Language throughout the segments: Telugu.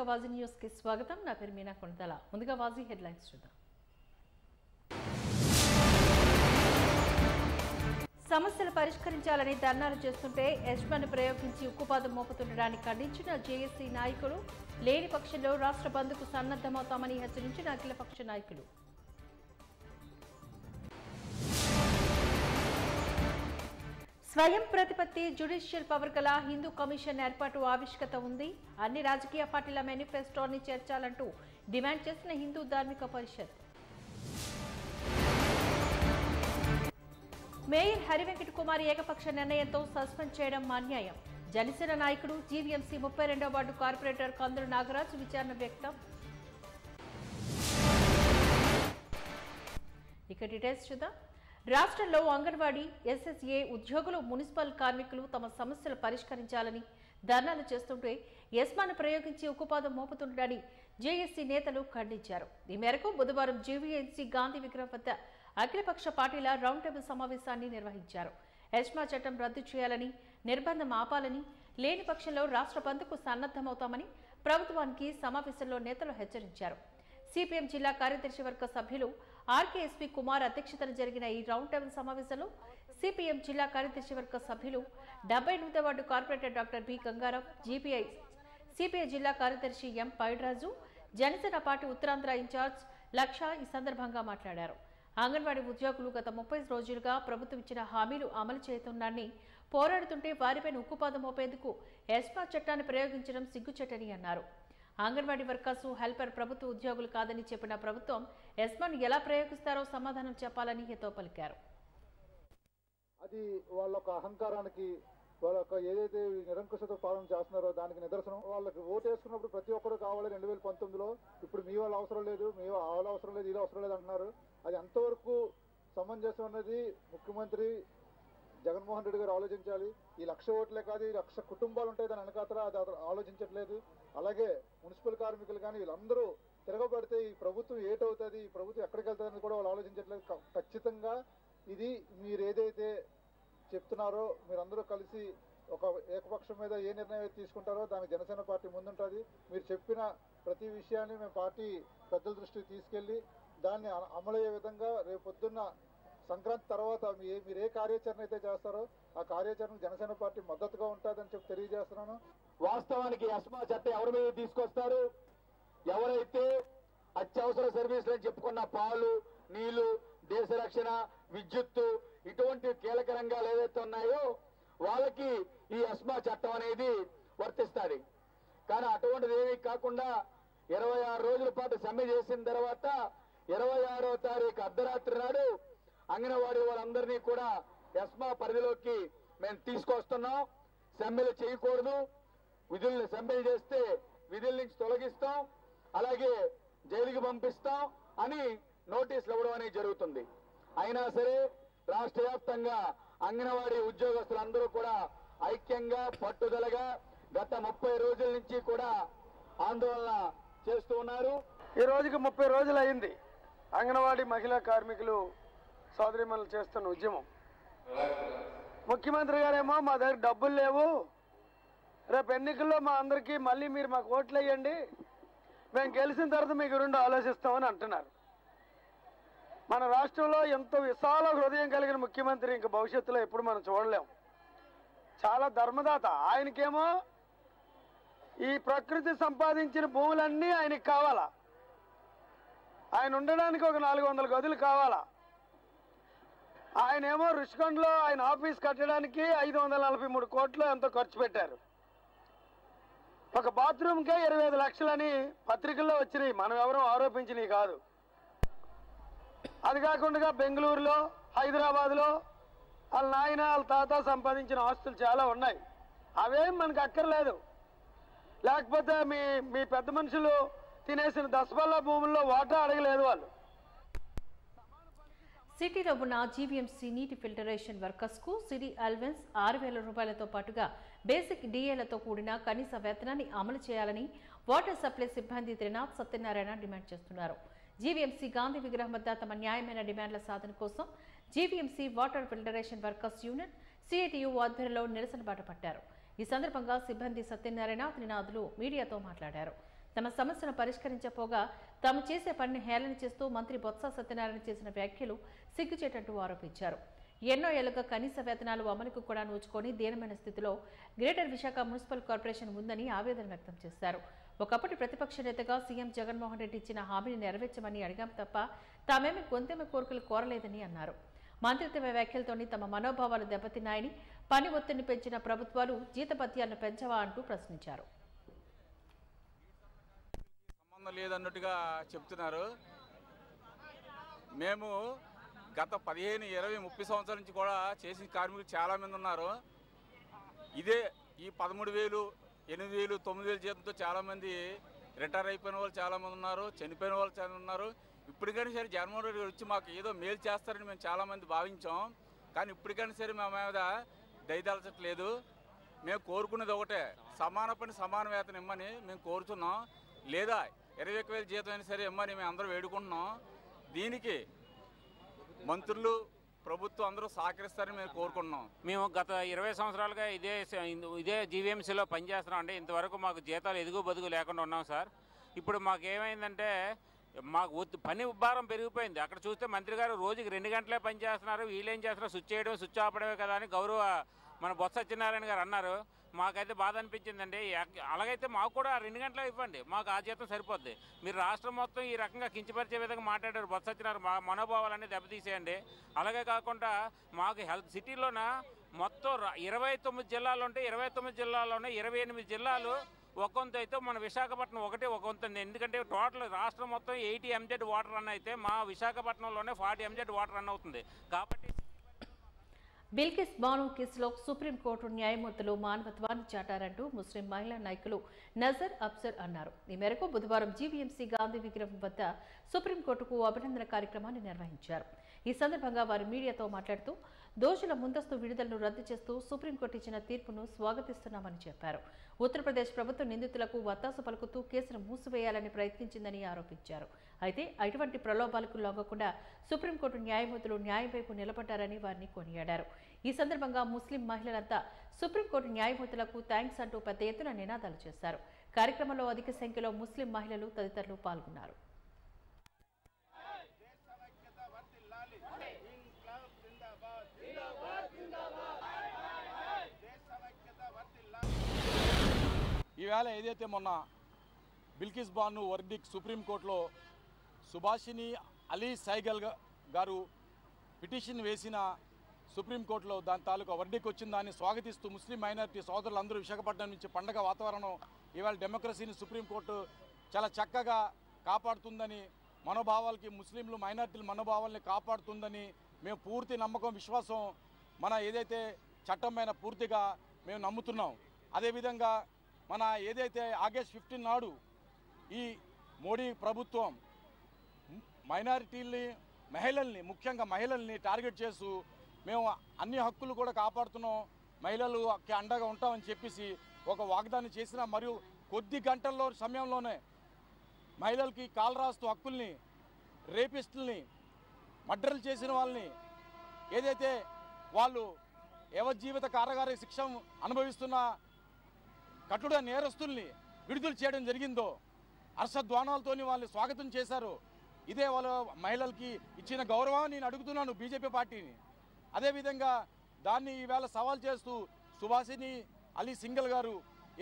వాజీ న్యూస్ కి స్వాగతం. నా పేరు మీనా కొనతల. ముందుగా వాజీ హెడ్లైన్స్ చూద్దాం. సమస్యలు పరిష్కరించాలని ధర్నాలు చేస్తుంటే యజ్మాని ప్రయోగించి ఉక్కుపాదం మోపుతుండడాన్ని ఖండించిన జేఏసీ నాయకులు. లేని పక్షంలో రాష్ట్ర బంద్కు సన్నద్ధమవుతామని హెచ్చరించిన అఖిలపక్ష నాయకులు. స్వయం ప్రతిపత్తి జ్యుడిషియల్ పవర్ గల హిందూ కమిషన్ ఏర్పాటు ఆవశ్యకత ఉంది. అన్ని రాజకీయ పార్టీల మేనిఫెస్టోని చేర్చాలంటూ డిమాండ్ చేసిన హిందూ ధార్మిక పరిషత్. మేయర్ హరివెంకట కుమార్ ఏకపక్ష నిర్ణయంతో సస్పెండ్ చేయడం అన్యాయం. జనసేన నాయకుడు జీవీఎంసీ 32వ వార్డు కార్పొరేటర్ కందుల నాగరాజ్ విచారణ వ్యక్తం. ఇక డీటెయిల్స్ చూద్దాం. రాష్ట్రంలో అంగన్వాడీ, ఎస్ఎస్ఏ ఉద్యోగులు, మున్సిపల్ కార్మికులు తమ సమస్యలు పరిష్కరించాలని ధర్నాలు చేస్తుంటే యస్మాను ప్రయోగించి ఉక్కుపాదం మోపుతుండడాన్ని జేఏసీ నేతలు ఖండించారు. ఈ మేరకు బుధవారం జీవీఎంసీ గాంధీ విగ్రహం వద్ద అఖిలపక్ష పార్టీల రౌండ్ టేబుల్ సమావేశాన్ని నిర్వహించారు. యస్మా చట్టం రద్దు చేయాలని, నిర్బంధం ఆపాలని, లేని పక్షంలో రాష్ట్ర బంద్కు సన్నద్ధమవుతామని ప్రభుత్వానికి సమావేశంలో నేతలు హెచ్చరించారు. సిపిఎం జిల్లా కార్యదర్శి వర్గ సభ్యులు ఆర్కేఎస్పీ కుమార్ అధ్యక్షతన జరిగిన ఈ రౌండ్ టేబుల్ సమావేశంలో సిపిఎం జిల్లా కార్యదర్శి వర్గ సభ్యులు 78వ ward corporator doctor B Gangaram, CPI జిల్లా కార్యదర్శి M Paidraju, Janasena party Uttarandhra incharge లక్ష ఈ సందర్భంగా మాట్లాడారు. అంగన్వాడీ ఉద్యోగులు గత 30 రోజులుగా ప్రభుత్వం ఇచ్చిన హామీలు అమలు చేస్తున్నారని, పోరాడుతుంటే వారిపైన ఉక్కుపాదం మోపేందుకు యస్మా చట్టాన్ని ప్రయోగించడం సిగ్గుచేటని అన్నారు. అంగన్వాడీ వర్కర్స్, హెల్పర్ ప్రభుత్వ ఉద్యోగులు కాదని చెప్పిన ప్రభుత్వం యస్మాను ఎలా ప్రయోగిస్తారో సమాధానం చెప్పాలని హితో పలికారు. అది వాళ్ళ అహంకారానికి, వాళ్ళ ఏదైతే నిరంకుశత పాలన చేస్తున్నారో దానికి నిదర్శనం. వాళ్ళకి ఓటు వేసుకున్నప్పుడు ప్రతి ఒక్కరు కావాలి 2019లో. ఇప్పుడు మీ వాళ్ళు అవసరం లేదు, మీ వాళ్ళ అవసరం లేదు, ఇది అవసరం లేదు అంటున్నారు. అది ఎంతవరకు సమంజసం అన్నది ముఖ్యమంత్రి జగన్మోహన్ రెడ్డి గారు ఆలోచించాలి. ఈ 1,00,000 ఓట్లే కాదు, ఈ 1,00,000 కుటుంబాలు ఉంటాయి దాని వెనకాతల, అది ఆలోచించట్లేదు. అలాగే మున్సిపల్ కార్మికులు కానీ వీళ్ళందరూ తిరగబడితే ఈ ప్రభుత్వం ఏటవుతుంది, ఈ ప్రభుత్వం ఎక్కడికి వెళ్తుందని కూడా వాళ్ళు ఆలోచించట్లేదు. ఖచ్చితంగా ఇది మీరు ఏదైతే చెప్తున్నారో మీరందరూ కలిసి ఒక ఏకపక్షం మీద ఏ నిర్ణయం తీసుకుంటారో దానికి జనసేన పార్టీ ముందుంటుంది. మీరు చెప్పిన ప్రతి విషయాన్ని మేము పార్టీ పెద్దల దృష్టికి తీసుకెళ్లి దాన్ని అమలయ్యే విధంగా రేపు పొద్దున్న సంక్రాంతి తర్వాత మీరు ఏ కార్యాచరణ అయితే చేస్తారో ఆ కార్యాచరణ జనసేన పార్టీ మద్దతుగా ఉంటుందని చెప్పి తెలియజేస్తున్నాను. వాస్తవానికి యస్మా చట్టం ఎవరి మీద తీసుకొస్తారు? ఎవరైతే అత్యవసర సర్వీసులు అని చెప్పుకున్న పాలు, నీళ్లు, దేశ రక్షణ, విద్యుత్తు ఇటువంటి కీలక రంగాలు ఏదైతే ఉన్నాయో వాళ్ళకి ఈ యస్మా చట్టం అనేది వర్తిస్తుంది. కానీ అటువంటిది ఏమీ కాకుండా 26 రోజుల పాటు సమ్మె చేసిన తర్వాత 26వ తారీఖు అర్ధరాత్రి నాడు అంగన్వాడీ వాళ్ళందరినీ కూడా యస్మా పరిధిలోకి మేము తీసుకొస్తున్నాం. సమ్మెలు చేయకూడదు, విధుల్ని సమ్మెలు చేస్తే విధుల నుంచి తొలగిస్తాం, అలాగే జైలుకి పంపిస్తాం అని నోటీసులు ఇవ్వడం అనేది జరుగుతుంది. అయినా సరే రాష్ట్ర వ్యాప్తంగా అంగన్వాడీ ఉద్యోగస్తులందరూ కూడా ఐక్యంగా, పట్టుదలగా గత 30 రోజుల నుంచి కూడా ఆందోళన చేస్తూ ఉన్నారు. ఈ రోజుకి 30 రోజులు అయింది అంగన్వాడీ మహిళా కార్మికులు సోదరిమణులు చేస్తున్న ఉద్యమం. ముఖ్యమంత్రి గారేమో మా దగ్గర డబ్బులు లేవు, రేపు ఎన్నికల్లో మా అందరికీ మళ్ళీ మీరు మాకు ఓట్లు వేయండి, మేము గెలిచిన తర్వాత మీ గురించి ఆలోచిస్తామని అంటున్నారు. మన రాష్ట్రంలో ఎంతో విశాల హృదయం కలిగిన ముఖ్యమంత్రి ఇంక భవిష్యత్తులో ఎప్పుడు మనం చూడలేం. చాలా ధర్మదాత. ఆయనకేమో ఈ ప్రకృతి సంపాదించిన భూములన్నీ ఆయనకి కావాలా, ఆయన ఉండడానికి ఒక 400 గదులు కావాలా. ఆయనేమో రుషికొండలో ఆయన ఆఫీస్ కట్టడానికి 543 కోట్లు ఎంతో ఖర్చు పెట్టారు. ఒక బాత్రూమ్కే 25 లక్షలని పత్రికల్లో వచ్చినాయి, మనం ఎవరూ ఆరోపించినవి కాదు. అది కాకుండా బెంగళూరులో, హైదరాబాద్లో వాళ్ళ నాయన వాళ్ళ తాత సంపాదించిన ఆస్తులు చాలా ఉన్నాయి. అవేం మనకు అక్కర్లేదు. లేకపోతే మీ పెద్ద మనుషులు తినేసిన దశబల్ల భూముల్లో వాటా అడగలేదు వాళ్ళు. సిటీలో ఉన్న జీవీఎంసీ నీటి ఫిల్టరేషన్ వర్కర్స్ కు సిటీ అలవెన్స్ 6,000 రూపాయలతో పాటుగా బేసిక్ డిఏలతో కూడిన కనీస వేతనాన్ని అమలు చేయాలని వాటర్ సప్లై సిబ్బంది త్రినాథ్ సత్యనారాయణ డిమాండ్ చేస్తున్నారు. జీవీఎంసీ గాంధీ విగ్రహం వద్ద తమ న్యాయమైన డిమాండ్ల సాధన కోసం GVMC water filtration workers union CITU ఆధ్వర్యంలో నిరసన బాట పట్టారు. ఈ సందర్భంగా సిబ్బంది సత్యనారాయణ, త్రినాథులు మీడియాతో మాట్లాడారు. తమ సమస్యను పరిష్కరించపోగా తాము చేసే పనిని హేళన చేస్తూ మంత్రి బొత్స సత్యనారాయణ చేసిన వ్యాఖ్యలు సిగ్గుచేటట్టు ఆరోపించారు. ఎన్నో ఏళ్లుగా కనీస వేతనాలు అమలుకు కూడా నోచుకొని దీనమైన స్థితిలో గ్రేటర్ విశాఖ మున్సిపల్ కార్పొరేషన్ ఉందని ఆవేదన వ్యక్తం చేశారు. ఒకప్పటి ప్రతిపక్ష నేతగా సీఎం జగన్మోహన్ రెడ్డి ఇచ్చిన హామీని నెరవేర్చమని అడిగాం తప్ప తామేమి గొంతెమ్మ కోరికలు కోరలేదని అన్నారు. మంత్రిత్వ వ్యాఖ్యలతోని తమ మనోభావాలు దెబ్బతిన్నాయని, పని ఒత్తిడిని పెంచిన ప్రభుత్వాలు జీతభత్యాలను పెంచవా అంటూ ప్రశ్నించారు. సంబంధం లేదన్నట్టుగా చెప్తున్నారు. మేము గత 15, 20, 30 సంవత్సరాల నుంచి కూడా చేసిన కార్మికులు చాలామంది ఉన్నారు. ఇదే ఈ 13,000, 8,000, 9,000 జీతంతో చాలామంది రిటైర్ అయిపోయిన వాళ్ళు చాలామంది ఉన్నారు, చనిపోయిన వాళ్ళు చాలా ఉన్నారు. ఇప్పటికైనా సరే జగన్మోహన్ రెడ్డి వచ్చి మాకు ఏదో మేలు చేస్తారని మేము చాలామంది భావించాం. కానీ ఇప్పటికైనా సరే మా మీద దయదలచట్లేదు. మేము కోరుకునేది ఒకటే, సమాన పని సమాన వేతనం ఇమ్మని మేము కోరుతున్నాం. లేదా 21,000 జీతం అయినా సరే ఇమ్మని మేము అందరూ వేడుకుంటున్నాం. దీనికి మంత్రులు, ప్రభుత్వం అందరూ సహకరిస్తారని మేము కోరుకుంటున్నాం. మేము గత 20 సంవత్సరాలుగా ఇదే జీవీఎంసీలో పనిచేస్తున్నాం అండి. ఇంతవరకు మాకు జీతాలు ఎదుగు బదుగు లేకుండా ఉన్నాం సార్. ఇప్పుడు మాకు ఏమైందంటే మాకు పని భారం పెరిగిపోయింది. అక్కడ చూస్తే మంత్రి గారు రోజుకి 2 గంటలే పని చేస్తున్నారు, వీళ్ళేం చేస్తున్నారు, స్విచ్ చేయడం స్విచ్ ఆపడమే కదా అని గౌరవ మన బొత్స సత్యనారాయణ గారు అన్నారు. మాకైతే బాధ అనిపించిందండి. అలాగైతే మాకు కూడా 2 గంటలే ఇవ్వండి, మాకు ఆ జీతం సరిపోద్ది. మీరు రాష్ట్రం మొత్తం ఈ రకంగా కించపరిచే విధంగా మాట్లాడారు బొత్స సత్యనారాయణ. మా మనోభావాలన్నీ దెబ్బతీసేయండి. అలాగే కాకుండా మాకు హెల్త్ సిటీలోన మొత్తం 29 జిల్లాలు ఉంటే 29 జిల్లాల్లోనే 28 జిల్లాలు ఒక్కొంత అయితే మన విశాఖపట్నం ఒకటే ఒక్కొంత. ఎందుకంటే టోటల్ రాష్ట్రం మొత్తం 80 MZ వాటర్ రన్ అయితే మా విశాఖపట్నంలోనే 40 MZ వాటర్ రన్ అవుతుంది. కాబట్టి బిల్కిస్ బాను కేసులో సుప్రీంకోర్టు న్యాయమూర్తులు మానవత్వాన్ని చాటారంటూ ముస్లిం మహిళా నాయకులు నజర్ అబ్సర్ అన్నారు. ఈ మేరకు బుధవారం జీవీఎంసీ గాంధీ విగ్రహం వద్ద సుప్రీంకోర్టుకు అభినందన కార్యక్రమాన్ని నిర్వహించారు. ఈ సందర్భంగా వారు మీడియాతో మాట్లాడుతూ దోషుల ముందస్తు విడుదలను రద్దు చేస్తూ సుప్రీంకోర్టు ఇచ్చిన తీర్పును స్వాగతిస్తున్నామని చెప్పారు. ఉత్తరప్రదేశ్ ప్రభుత్వం నిందితులకు వత్తాసు పలుకుతూ కేసును మూసివేయాలని ప్రయత్నించిందని ఆరోపించారు. అయితే అటువంటి ప్రలోభాలకు లొంగకుండా సుప్రీంకోర్టు న్యాయమూర్తులు న్యాయం వైపు నిలబడ్డారని వారిని కొనియాడారు. ఈ సందర్భంగా ముస్లిం మహిళలంతా సుప్రీంకోర్టు న్యాయమూర్తులకు థ్యాంక్స్ అంటూ పెద్ద ఎత్తున నినాదాలు చేశారు. కార్యక్రమంలో అధిక సంఖ్యలో ముస్లిం మహిళలు తదితరులు పాల్గొన్నారు. ఈవేళ ఏదైతే మొన్న బిల్కిస్ బాను వర్డిక్ సుప్రీంకోర్టులో సుభాషిని అలీ సైగల్ గారు పిటిషన్ వేసిన సుప్రీంకోర్టులో దాని తాలూకా వర్డిక్ వచ్చిన దాన్ని స్వాగతిస్తూ ముస్లిం మైనారిటీ సోదరులందరూ విశాఖపట్నం నుంచి పండగ వాతావరణం ఇవాళ డెమోక్రసీని సుప్రీంకోర్టు చాలా చక్కగా కాపాడుతుందని, మనోభావాలకి ముస్లింలు మైనారిటీల మనోభావాల్ని కాపాడుతుందని మేము పూర్తి నమ్మకం, విశ్వాసం మన ఏదైతే చట్టం పైన పూర్తిగా మేము నమ్ముతున్నాం. అదేవిధంగా మన ఏదైతే ఆగస్ట్ 15 నాడు ఈ మోడీ ప్రభుత్వం మైనారిటీల్ని, మహిళల్ని, ముఖ్యంగా మహిళల్ని టార్గెట్ చేస్తూ మేము అన్ని హక్కులు కూడా కాపాడుతున్నాం, మహిళలుకి అండగా ఉంటామని చెప్పేసి ఒక వాగ్దానం చేసిన, మరియు కొద్ది గంటల్లో సమయంలోనే మహిళలకి కాలు రాస్తూ హక్కుల్ని, రేపిస్టుల్ని, మర్డర్లు చేసిన వాళ్ళని, ఏదైతే వాళ్ళు యావజ్జీవిత కారాగార శిక్ష అనుభవిస్తున్న కఠిన నేరస్తుల్ని విడుదల చేయడం జరిగిందో హర్షధ్వానాలతోని వాళ్ళు స్వాగతం చేశారు. ఇదే వాళ్ళ మహిళలకి ఇచ్చిన గౌరవాన్ని నేను అడుగుతున్నాను బీజేపీ పార్టీని. అదేవిధంగా దాన్ని ఈవేళ సవాల్ చేస్తూ సుభాషిని అలీ సింగల్ గారు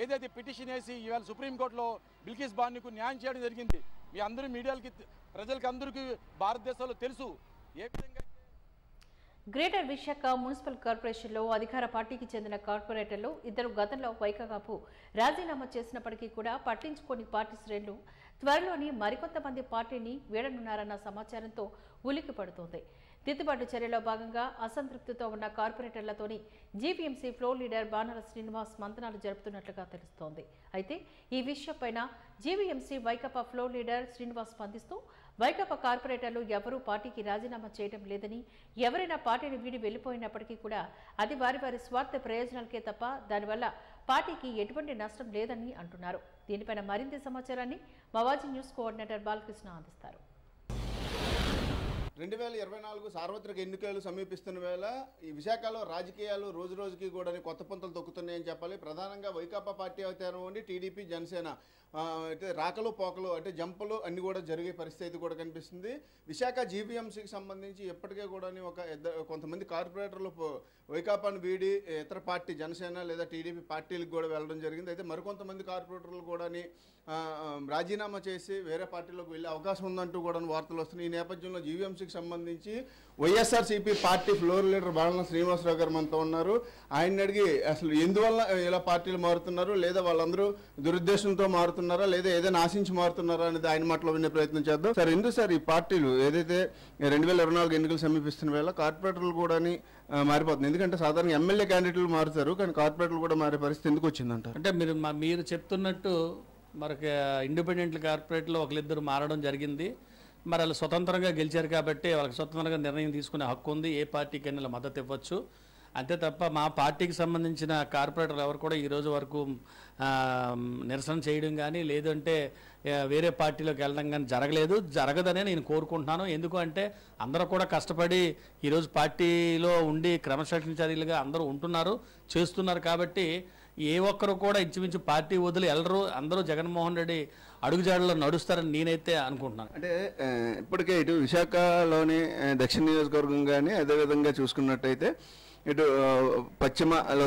ఏదైతే పిటిషన్ వేసి ఈవేళ సుప్రీంకోర్టులో బిల్కిస్ బానుకు న్యాయం చేయడం జరిగింది. మీ అందరూ మీడియాలకి, ప్రజలకి అందరికీ భారతదేశంలో తెలుసు ఏ విధంగా. గ్రేటర్ విశాఖ మున్సిపల్ కార్పొరేషన్లో అధికార పార్టీకి చెందిన కార్పొరేటర్లు ఇద్దరు గతంలో వైకాపాకు రాజీనామా చేసినప్పటికీ కూడా పట్టించుకోని పార్టీ శ్రేణులు త్వరలోని మరికొంతమంది పార్టీని వీడనున్నారన్న సమాచారంతో ఉలిక్కి పడుతోంది. దిద్దుబాటు చర్యలో భాగంగా అసంతృప్తితో ఉన్న కార్పొరేటర్లతోని జీవీఎంసీ ఫ్లోర్ లీడర్ బాణాల శ్రీనివాస్ మంతనాలు జరుపుతున్నట్లుగా తెలుస్తోంది. అయితే ఈ విషయంపైన జీవీఎంసీ వైకాపా ఫ్లోర్ లీడర్ శ్రీనివాస్ స్పందిస్తూ వైకాపా కార్పొరేటర్లు ఎవరూ పార్టీకి రాజీనామా చేయడం లేదని, ఎవరైనా పార్టీని వీడి వెళ్లిపోయినప్పటికీ కూడా అది వారి వారి స్వార్థ ప్రయోజనాలకే తప్ప దానివల్ల పార్టీకి ఎటువంటి నష్టం లేదని అంటున్నారు. దీనిపైన మరింత సమాచారాన్ని మవాజీ న్యూస్ కోఆర్డినేటర్ బాలకృష్ణ అందిస్తారు. 2024 సార్వత్రిక ఎన్నికలు సమీపిస్తున్న వేళ ఈ విశాఖలో రాజకీయాలు రోజు రోజుకి కూడా కొత్త పంతలు తొక్కుతున్నాయని చెప్పాలి. ప్రధానంగా వైకాపా పార్టీ అవుతారు, టీడీపీ, జనసేన అయితే రాకలు పోకలు అంటే జంపలు అన్ని కూడా జరిగే పరిస్థితి కూడా కనిపిస్తుంది. విశాఖ జీవీఎంసీకి సంబంధించి ఇప్పటికే కూడా కొంతమంది కార్పొరేటర్లు వైకాపాను వీడి ఇతర పార్టీ జనసేన లేదా టీడీపీ పార్టీలకు కూడా వెళ్ళడం జరిగింది. అయితే మరికొంతమంది కార్పొరేటర్లు కూడా రాజీనామా చేసి వేరే పార్టీలోకి వెళ్ళే అవకాశం ఉందంటూ కూడా వార్తలు వస్తున్నాయి. ఈ నేపథ్యంలో జీవీఎంసీకి సంబంధించి YSRCP party floor leader Balana Srinivasarao గారు మనతో ఉన్నారు. ఆయన అడిగి అసలు ఎందువల్ల ఇలా పార్టీలు మారుతున్నారు, లేదా వాళ్ళందరూ దురుద్దేశంతో మారుతున్నారా, లేదా ఏదైనా ఆశించి మారుతున్నారా అనేది ఆయన మాటలో వినే ప్రయత్నం చేద్దాం. సార్, ఎందుకు సార్ ఈ పార్టీలు ఏదైతే 2024 ఎన్నికలు సమీపిస్తున్న వేళ కార్పొరేటర్లు కూడా మారిపోతుంది? ఎందుకంటే సాధారణ ఎమ్మెల్యే క్యాండిడేట్లు మారుతారు, కానీ కార్పొరేటర్లు కూడా మారే పరిస్థితి ఎందుకు వచ్చిందంటారు? అంటే మీరు చెప్తున్నట్టు మనకి ఇండిపెండెంట్ కార్పొరేట్లో ఒకరిద్దరు మారడం జరిగింది. మరి వాళ్ళు స్వతంత్రంగా గెలిచారు కాబట్టి వాళ్ళకి స్వతంత్రంగా నిర్ణయం తీసుకునే హక్కు ఉంది, ఏ పార్టీకైనా మద్దతు ఇవ్వచ్చు. అంతే తప్ప మా పార్టీకి సంబంధించిన కార్పొరేటర్లు ఎవరు కూడా ఈరోజు వరకు నిరసన చేయడం కానీ లేదంటే వేరే పార్టీలోకి వెళ్ళడం కానీ జరగదనే నేను కోరుకుంటున్నాను. ఎందుకు అంటే అందరూ కూడా కష్టపడి ఈరోజు పార్టీలో ఉండి క్రమశిక్షణ చర్యలుగా అందరూ ఉంటున్నారు, చేస్తున్నారు. కాబట్టి ఏ ఒక్కరు కూడా ఇంచుమించు పార్టీ వదిలి వెళ్ళరు, అందరూ జగన్మోహన్ రెడ్డి అడుగుజాడలో నడుస్తారని నేనైతే అనుకుంటున్నాను. అంటే ఇప్పటికే ఇటు విశాఖలోని దక్షిణ నియోజకవర్గం కానీ అదేవిధంగా చూసుకున్నట్టయితే ఇటు పశ్చిమలో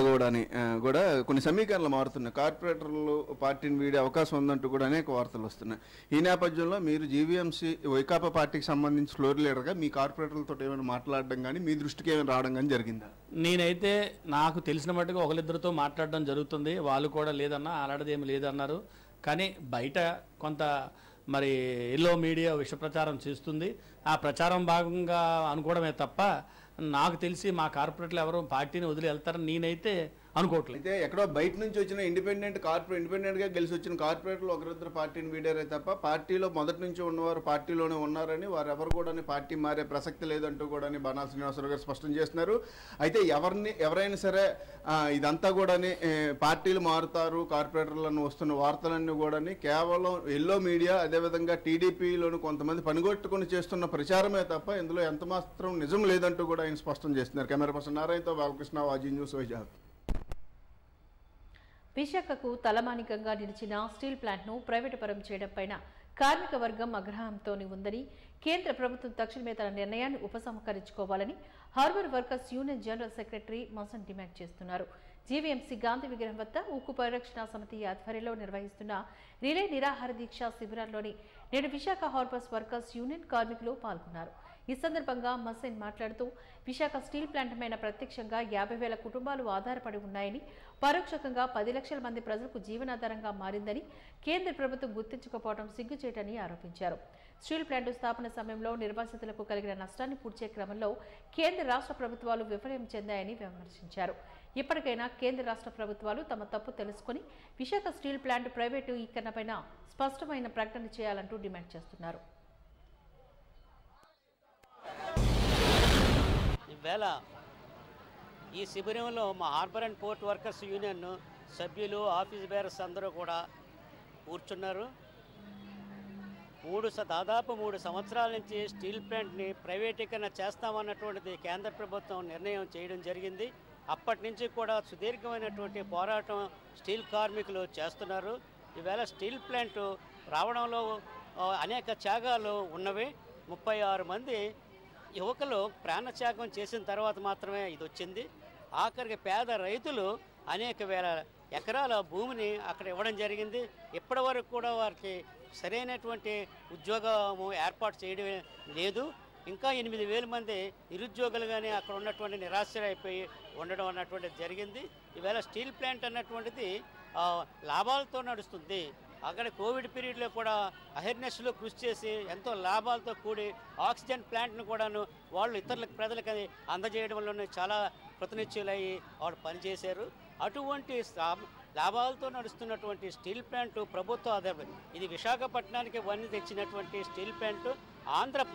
కూడా కొన్ని సమీకరణలు మారుతున్నాయి. కార్పొరేటర్లు పార్టీని వీడే అవకాశం ఉందంటూ కూడా అనేక వార్తలు వస్తున్నాయి. ఈ నేపథ్యంలో మీరు జీవీఎంసీ వైకాపా పార్టీకి సంబంధించి ఫ్లోర్ లీడర్గా మీ కార్పొరేటర్లతో ఏమైనా మాట్లాడడం కానీ మీ దృష్టికి ఏమైనా రావడం కానీ జరిగిందా? నేనైతే నాకు తెలిసిన మట్టుగా ఒకరిద్దరితో మాట్లాడడం జరుగుతుంది. వాళ్ళు కూడా లేదన్నా, అలాంటిదేమి లేదన్నారు. కానీ బయట కొంత మరి ఎల్లో మీడియా విష ప్రచారం చేస్తుంది. ఆ ప్రచారం భాగంగా అనుకోవడమే తప్ప నాకు తెలిసి మా కార్పొరేటర్లు ఎవరు పార్టీని వదిలి వెళ్తారని నేనైతే అనుకోవట్లేదు. అయితే ఎక్కడో బయట నుంచి వచ్చిన ఇండిపెండెంట్గా గెలిచి వచ్చిన కార్పొరేటర్లు ఒకరిద్దరు పార్టీని వీడారే తప్ప పార్టీలో మొదటి నుంచి ఉన్నవారు పార్టీలోనే ఉన్నారని, వారు ఎవరు కూడా పార్టీ మారే ప్రసక్తి లేదంటూ కూడా బాణాల శ్రీనివాసరావు గారు స్పష్టం చేస్తున్నారు. అయితే ఎవరైనా సరే ఇదంతా కూడా పార్టీలు మారుతారు కార్పొరేటర్లను వస్తున్న వార్తలన్నీ కూడా కేవలం ఎల్లో మీడియా అదేవిధంగా టీడీపీలోని కొంతమంది పనిగొట్టుకుని చేస్తున్న ప్రచారమే తప్ప ఇందులో ఎంత మాత్రం నిజం లేదంటూ కూడా ఆయన స్పష్టం చేస్తున్నారు. కెమెరా పర్సన్ నారాయణతో బాలకృష్ణ, వాజీ న్యూస్, వైజాగ్. విశాఖకు తలమానికంగా నిలిచిన స్టీల్ ప్లాంట్ను ప్రైవేటు పరం చేయడం పైన కార్మిక వర్గం ఆగ్రహంతోనే ఉందని, కేంద్ర ప్రభుత్వం తక్షణమే తన నిర్ణయాన్ని ఉపసంహరించుకోవాలని harbour workers union general secretary Masan demand చేస్తున్నారు. జీవీఎంసీ గాంధీ విగ్రహం వద్ద ఉక్కు పరిరక్షణ సమితి ఆధ్వర్యంలో నిర్వహిస్తున్న రిలే నిరాహార దీక్ష శిబిరాల్లోని నేడు విశాఖ హార్బర్స్ వర్కర్స్ యూనియన్ కార్మికులు పాల్గొన్నారు. ఈ సందర్భంగా మసన్ మాట్లాడుతూ విశాఖ స్టీల్ ప్లాంట్ పైన ప్రత్యక్షంగా 50,000 కుటుంబాలు ఆధారపడి ఉన్నాయని, పరోక్షంగా 10 లక్షల మంది ప్రజలకు జీవనాధారంగా మారిందని కేంద్ర ప్రభుత్వం గుర్తించకపోవడం సిగ్గుచేటని ఆరోపించారు. స్టీల్ ప్లాంట్ స్థాపన సమయంలో నిర్వాసితులకు కలిగిన నష్టాన్ని పూడ్చే క్రమంలో కేంద్ర రాష్ట్ర ప్రభుత్వాలు విఫలం చెందాయని విమర్శించారు. ఇప్పటికైనా కేంద్ర రాష్ట్ర ప్రభుత్వాలు తమ తప్పు తెలుసుకుని విశాఖ స్టీల్ ప్లాంట్ ప్రైవేటీకరణపైన స్పష్టమైన ప్రకటన చేయాలంటూ డిమాండ్ చేస్తున్నారు. ఈవేళ ఈ శిబిరంలో మా harbour and port workers union సభ్యులు, ఆఫీస్ బేరర్స్ అందరూ కూడా కూర్చున్నారు. దాదాపు 3 సంవత్సరాల నుంచి స్టీల్ ప్లాంట్ని ప్రైవేటీకరణ చేస్తామన్నటువంటిది కేంద్ర ప్రభుత్వం నిర్ణయం చేయడం జరిగింది. అప్పటి నుంచి కూడా సుదీర్ఘమైనటువంటి పోరాటం స్టీల్ కార్మికులు చేస్తున్నారు. ఈవేళ స్టీల్ ప్లాంట్ రావడంలో అనేక త్యాగాలు ఉన్నవి. 36 మంది యువకులు ప్రాణత్యాగం చేసిన తర్వాత మాత్రమే ఇది వచ్చింది. ఆఖరికి పేద రైతులు అనేక వేల ఎకరాల భూమిని అక్కడ ఇవ్వడం జరిగింది. ఇప్పటి వరకు కూడా వారికి సరైనటువంటి ఉద్యోగము ఏర్పాటు చేయడం లేదు. ఇంకా 8,000 మంది నిరుద్యోగులుగానే అక్కడ ఉన్నటువంటి నిరాశ్రయైపోయి ఉండడం అన్నటువంటిది జరిగింది. ఈవేళ స్టీల్ ప్లాంట్ అన్నటువంటిది లాభాలతో నడుస్తుంది. అక్కడ కోవిడ్ పీరియడ్లో కూడా అవేర్నెస్లో కృషి చేసి ఎంతో లాభాలతో కూడి ఆక్సిజన్ ప్లాంట్ను కూడాను వాళ్ళు ఇతరులకు ప్రజలకు అందజేయడంలోనే చాలా కృతనిశ్చయులయ్యి వాళ్ళు పనిచేశారు. అటువంటి లాభాలతో నడుస్తున్నటువంటి స్టీల్ ప్లాంట్ ప్రభుత్వ ఆధారం. ఇది విశాఖపట్నానికి వన్నీ తెచ్చినటువంటి స్టీల్ ప్లాంట్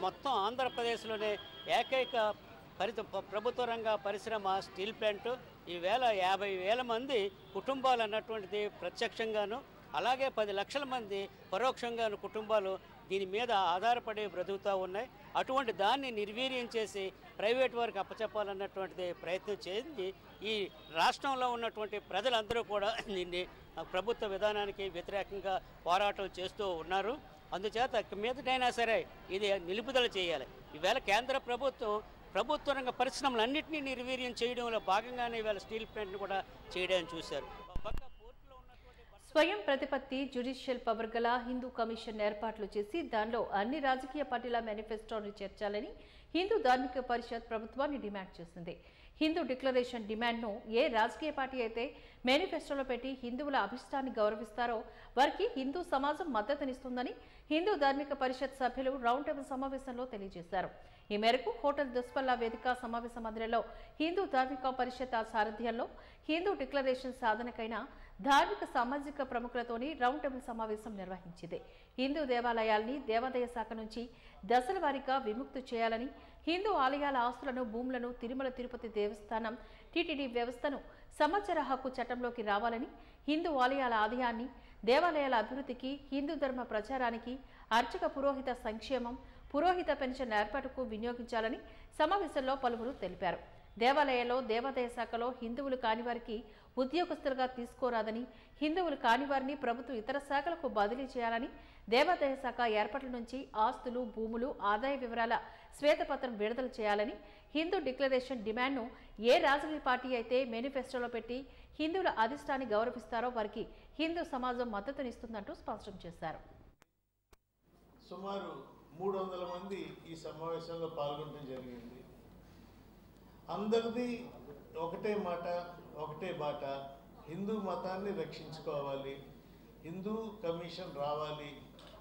మొత్తం ఆంధ్రప్రదేశ్లోనే ఏకైక ప్రభుత్వ రంగ పరిశ్రమ స్టీల్ ప్లాంట్. ఈవేళ 50,000 మంది కుటుంబాలు అన్నటువంటిది ప్రత్యక్షంగాను, అలాగే 10 లక్షల మంది పరోక్షంగాను కుటుంబాలు దీని మీద ఆధారపడి బ్రతుకుతూ ఉన్నాయి. అటువంటి దాన్ని నిర్వీర్యం చేసి ప్రైవేట్ వారికి అప్పచెప్పాలన్నటువంటిది ప్రయత్నం చేసి ఈ రాష్ట్రంలో ఉన్నటువంటి ప్రజలందరూ కూడా దీన్ని ప్రభుత్వ విధానానికి వ్యతిరేకంగా పోరాటం చేస్తూ ఉన్నారు. అందుచేత మీదటైనా సరే ఇది నిలుపుదల చేయాలి. ఈవేళ కేంద్ర ప్రభుత్వ రంగ పరిశ్రమలన్నింటినీ నిర్వీర్యం చేయడంలో భాగంగానే ఈవేళ స్టీల్ ప్లాంట్ని కూడా చేయడానికి చూశారు. స్వయం ప్రతిపత్తి జ్యుడిషియల్ పవర్ గల హిందూ కమిషన్ ఏర్పాట్లు చేసి దానిలో అన్ని రాజకీయ పార్టీల మేనిఫెస్టోను చేర్చాలని హిందూ ధార్మిక పరిషత్ ప్రభుత్వాన్ని డిమాండ్ చేసింది. హిందూ డిక్లరేషన్ డిమాండ్ను ఏ రాజకీయ పార్టీ అయితే మేనిఫెస్టోలో పెట్టి హిందువుల అభిష్టాన్ని గౌరవిస్తారో వారికి హిందూ సమాజం మద్దతునిస్తుందని హిందూ ధార్మిక పరిషత్ సభ్యులు రౌండ్ టేబుల్ సమావేశంలో తెలియజేశారు. ఈ మేరకు హోటల్ దుస్పల్లా వేదిక సమావేశ మందిరంలో హిందూ ధార్మిక పరిషత్ సారథ్యంలో హిందూ డిక్లరేషన్ సాధనకైన ధార్మిక సామాజిక ప్రముఖులతోని రౌండ్ టేబుల్ సమావేశం నిర్వహించింది. హిందూ దేవాలయాల్ని దేవాదాయ శాఖ నుంచి దశల వారీగా విముక్తి చేయాలని, హిందూ ఆలయాల ఆస్తులను భూములను తిరుమల తిరుపతి దేవస్థానం టీటీడీ వ్యవస్థను సమాచార హక్కు చట్టంలోకి రావాలని, హిందూ ఆలయాల ఆదాయాన్ని దేవాలయాల అభివృద్ధికి, హిందూ ధర్మ ప్రచారానికి, అర్చక పురోహిత సంక్షేమం, పురోహిత పెన్షన్ ఏర్పాటుకు వినియోగించాలని సమావేశంలో పలువురు తెలిపారు. దేవాలయాల్లో దేవాదాయ శాఖలో హిందువులు కానివారికి ఉద్యోగస్తులుగా తీసుకోరాదని, హిందువులు కానివారిని ప్రభుత్వం ఇతర శాఖలకు బదిలీ చేయాలని, దేవాదాయ శాఖ ఏర్పాట్ల నుంచి ఆస్తులు, భూములు, ఆదాయ వివరాల శ్వేతపత్రం విడుదల చేయాలని, హిందూ డిక్లరేషన్ డిమాండ్ను ఏ రాజకీయ పార్టీ అయితే మేనిఫెస్టోలో పెట్టి హిందువుల అధిష్టాన్ని గౌరవిస్తారో వారికి హిందూ సమాజం మద్దతునిస్తుందంటూ స్పష్టం చేశారు. సుమారు 300 మంది ఈ సమావేశంలో పాల్గొనడం జరిగింది. అందరిది ఒకటే మాట, ఒకటే బాట, హిందూ మతాన్ని రక్షించుకోవాలి, హిందూ కమిషన్ రావాలి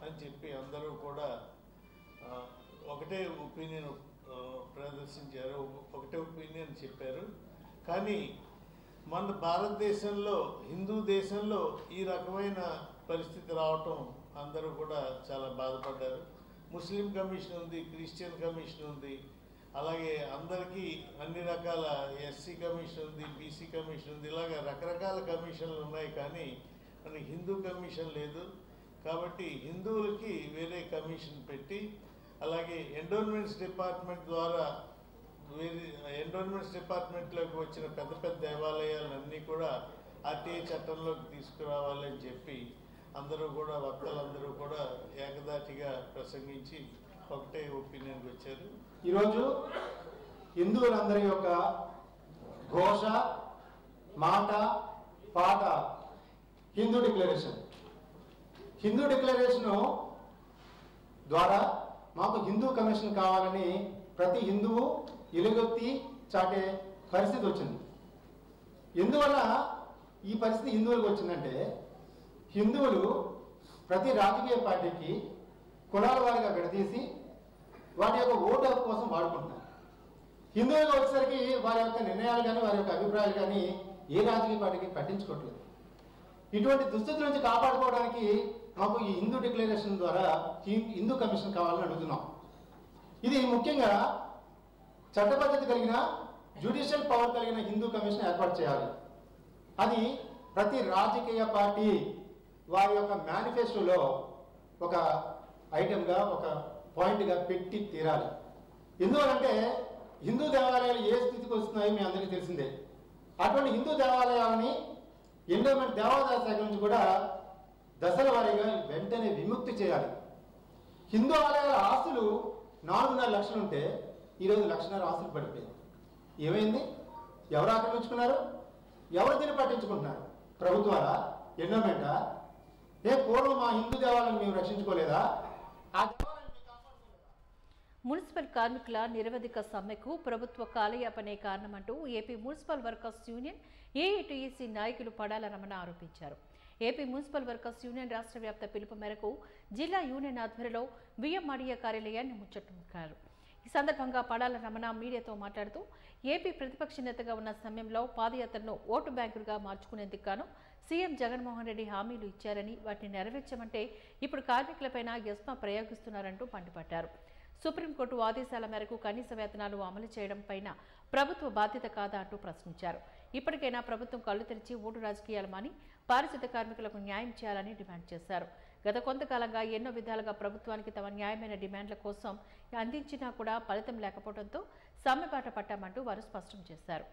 అని చెప్పి అందరూ కూడా ఒకటే ఒపీనియన్ ప్రదర్శించారు, ఒకటే ఒపీనియన్ చెప్పారు. కానీ మన భారతదేశంలో, హిందూ దేశంలో ఈ రకమైన పరిస్థితి రావటం అందరూ కూడా చాలా బాధపడ్డారు. ముస్లిం కమిషన్ ఉంది, క్రిస్టియన్ కమిషన్ ఉంది, అలాగే అందరికీ అన్ని రకాల ఎస్సీ కమిషన్ ఉంది, బీసీ కమిషన్ ఉంది, ఇలాగ రకరకాల కమిషన్లు ఉన్నాయి. కానీ మనకి హిందూ కమిషన్ లేదు. కాబట్టి హిందువులకి వేరే కమిషన్ పెట్టి, అలాగే ఎండోన్మెంట్స్ డిపార్ట్మెంట్ ద్వారా ఎండోన్మెంట్స్ డిపార్ట్మెంట్లోకి వచ్చిన పెద్ద పెద్ద దేవాలయాలన్నీ కూడా ఆర్టీఐ చట్టంలోకి తీసుకురావాలని చెప్పి అందరూ కూడా, వక్తలందరూ కూడా ఏకదాటిగా ప్రసంగించి ఒకటే ఒపీనియన్కి వచ్చారు. ఈరోజు హిందువులందరి యొక్క ఘోష, మాట, పాట హిందూ డిక్లరేషన్. హిందూ డిక్లరేషను ద్వారా మాకు హిందూ కమిషన్ కావాలని ప్రతి హిందువు ఎలుగొత్తి చాటే పరిస్థితి వచ్చింది. ఎందువల్ల ఈ పరిస్థితి హిందువులకు వచ్చిందంటే, హిందువులు ప్రతి రాజకీయ పార్టీకి కులాల వారిగా విడదీసి వాటి యొక్క ఓటు హక్కు కోసం వాడుకుంటున్నారు. హిందువులుగా వచ్చేసరికి వారి యొక్క నిర్ణయాలు కానీ వారి యొక్క అభిప్రాయాలు కానీ ఏ రాజకీయ పార్టీకి పట్టించుకోవట్లేదు. ఇటువంటి దుస్థితి నుంచి కాపాడుకోవడానికి మాకు ఈ హిందూ డిక్లరేషన్ ద్వారా హిందూ కమిషన్ కావాలని అడుగుతున్నాం. ఇది ముఖ్యంగా చట్టబద్ధత కలిగిన, జ్యుడిషియల్ పవర్ కలిగిన హిందూ కమిషన్ ఏర్పాటు చేయాలి. అది ప్రతి రాజకీయ పార్టీ వారి యొక్క మేనిఫెస్టోలో ఒక ఐటెంగా, ఒక పాయింట్గా పెట్టి తీరాలి. ఎందువలంటే హిందూ దేవాలయాలు ఏ స్థితికి వస్తున్నాయో మీ అందరికీ తెలిసిందే. అటువంటి హిందూ దేవాలయాలని ఎండోమెంట్ దేవాదాయ శాఖ నుంచి కూడా దశల వారీగా వెంటనే విముక్తి చేయాలి. హిందూ ఆలయాల ఆస్తులు 4.5 లక్షలు ఉంటే ఈరోజు 1.5 లక్షల ఆస్తులు పడిపోయింది. ఏమైంది? ఎవరు ఆక్రమించుకున్నారు? ఎవరు దీన్ని పట్టించుకుంటున్నారు? ప్రభుత్వాలా? ఎండోమెంటా? పూర్వం మా హిందూ దేవాలయాలను మేము రక్షించుకోలేదా? మున్సిపల్ కార్మికుల నిరవధిక సమ్మెకు ప్రభుత్వ కాలయాపనే కారణమంటూ AP municipal workers union AITUC నాయకులు పడాల రమణ ఆరోపించారు. ఏపీ మున్సిపల్ వర్కర్స్ యూనియన్ రాష్ట్ర వ్యాప్త పిలుపు మేరకు జిల్లా యూనియన్ ఆధ్వర్యంలో విఎంఆర్డీఏ కార్యాలయాన్ని ముచ్చటించారు. ఈ సందర్భంగా పడాల రమణ మీడియాతో మాట్లాడుతూ ఏపీ ప్రతిపక్ష నేతగా ఉన్న సమయంలో పాదయాత్రను ఓటు బ్యాంకుగా మార్చుకునేందుకు గాను సీఎం జగన్మోహన్ రెడ్డి హామీలు ఇచ్చారని, వాటిని నెరవేర్చమంటే ఇప్పుడు కార్మికులపైన ఎస్మా ప్రయోగిస్తున్నారంటూ మండిపడ్డారు. సుప్రీంకోర్టు ఆదేశాల మేరకు కనీస వేతనాలు అమలు చేయడం పైన ప్రభుత్వ బాధ్యత కాదా అంటూ ప్రశ్నించారు. ఇప్పటికైనా ప్రభుత్వం కళ్లు తెరిచి ఓటు రాజకీయాలు మాని పారిశుద్ధ కార్మికులకు న్యాయం చేయాలని డిమాండ్ చేశారు. గత కొంతకాలంగా ఎన్నో విధాలుగా ప్రభుత్వానికి తమ న్యాయమైన డిమాండ్ల కోసం అందించినా కూడా ఫలితం లేకపోవడంతో సమ్మెబాట పట్టామంటూ వారు స్పష్టం చేశారు.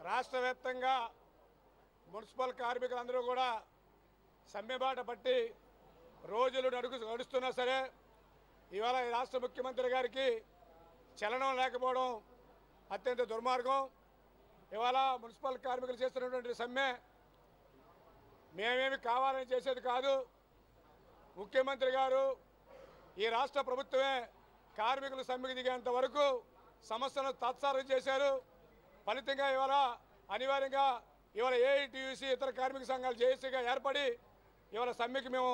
రాష్ట్ర వ్యాప్తంగా మున్సిపల్ కార్మికులందరూ కూడా సమ్మెబాట పట్టి రోజులు నడుస్తున్నా సరే ఇవాళ రాష్ట్ర ముఖ్యమంత్రి గారికి చలనం లేకపోవడం అత్యంత దుర్మార్గం. ఇవాళ మున్సిపల్ కార్మికులు చేస్తున్నటువంటి సమ్మె మేమేమి కావాలని చేసేది కాదు. ముఖ్యమంత్రి గారు ఈ రాష్ట్ర ప్రభుత్వమే కార్మికులు సమ్మెకు దిగేంత వరకు సమస్యలను తాత్సారం చేశారు. ఫలితంగా ఇవాళ అనివార్యంగా ఇవాళ ఏఐటీయూసీ ఇతర కార్మిక సంఘాలు జేఏసీగా ఏర్పడి ఇవాళ సమ్మెకి మేము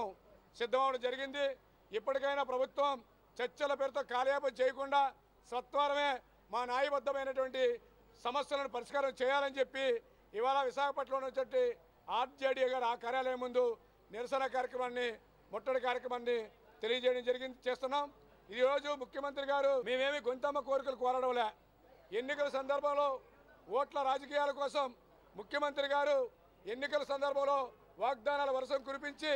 సిద్ధమవడం జరిగింది. ఇప్పటికైనా ప్రభుత్వం చర్చల పేరుతో కాలయాపన చేయకుండా సత్వరమే మా న్యాయబద్ధమైనటువంటి సమస్యలను పరిష్కారం చేయాలని చెప్పి ఇవాళ విశాఖపట్నంలో ఉన్నటువంటి ఆర్జేడీ గారు ఆ కార్యాలయం ముందు నిరసన కార్యక్రమాన్ని ముట్టడి కార్యక్రమాన్ని తెలియజేయడం చేస్తున్నాం. ఈరోజు ముఖ్యమంత్రి గారు మేమేమి గొంతమ్మ కోరికలు కోరడంలే. ఎన్నికల సందర్భంలో ఓట్ల రాజకీయాల కోసం ముఖ్యమంత్రి గారు ఎన్నికల సందర్భంలో వాగ్దానాల వర్షం కురిపించి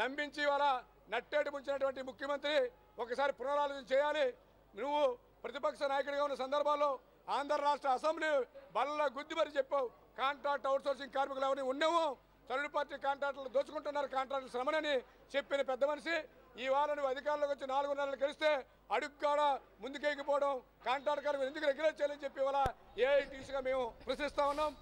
నమ్మించి ఇవాళ నట్టేటి ముంచినటువంటి ముఖ్యమంత్రి ఒకసారి పునరాలోచన చేయాలి. నువ్వు ప్రతిపక్ష నాయకుడిగా ఉన్న సందర్భంలో ఆంధ్ర రాష్ట్ర అసెంబ్లీ బల్ల గుద్ది మరి చెప్పావు కాంట్రాక్ట్ అవుట్సోర్సింగ్ కార్మికులు ఎవరిని ఉన్నాము థర్డ్ పార్టీ కాంట్రాక్టులు దోచుకుంటున్నారు కాంట్రాక్టుల శ్రమనని చెప్పిన పెద్ద మనిషి ఇవాళ నువ్వు అధికారంలోకి వచ్చి 4 నెలలు కలిస్తే అడుగుగా ముందుకెగిపోవడం కాంట్రాక్ట్ కార్మికులు ఎందుకు రెగ్యులేట్ చేయాలని చెప్పి ఇవాళ ఏఐటీసీగా మేము ప్రశ్నిస్తా ఉన్నాం.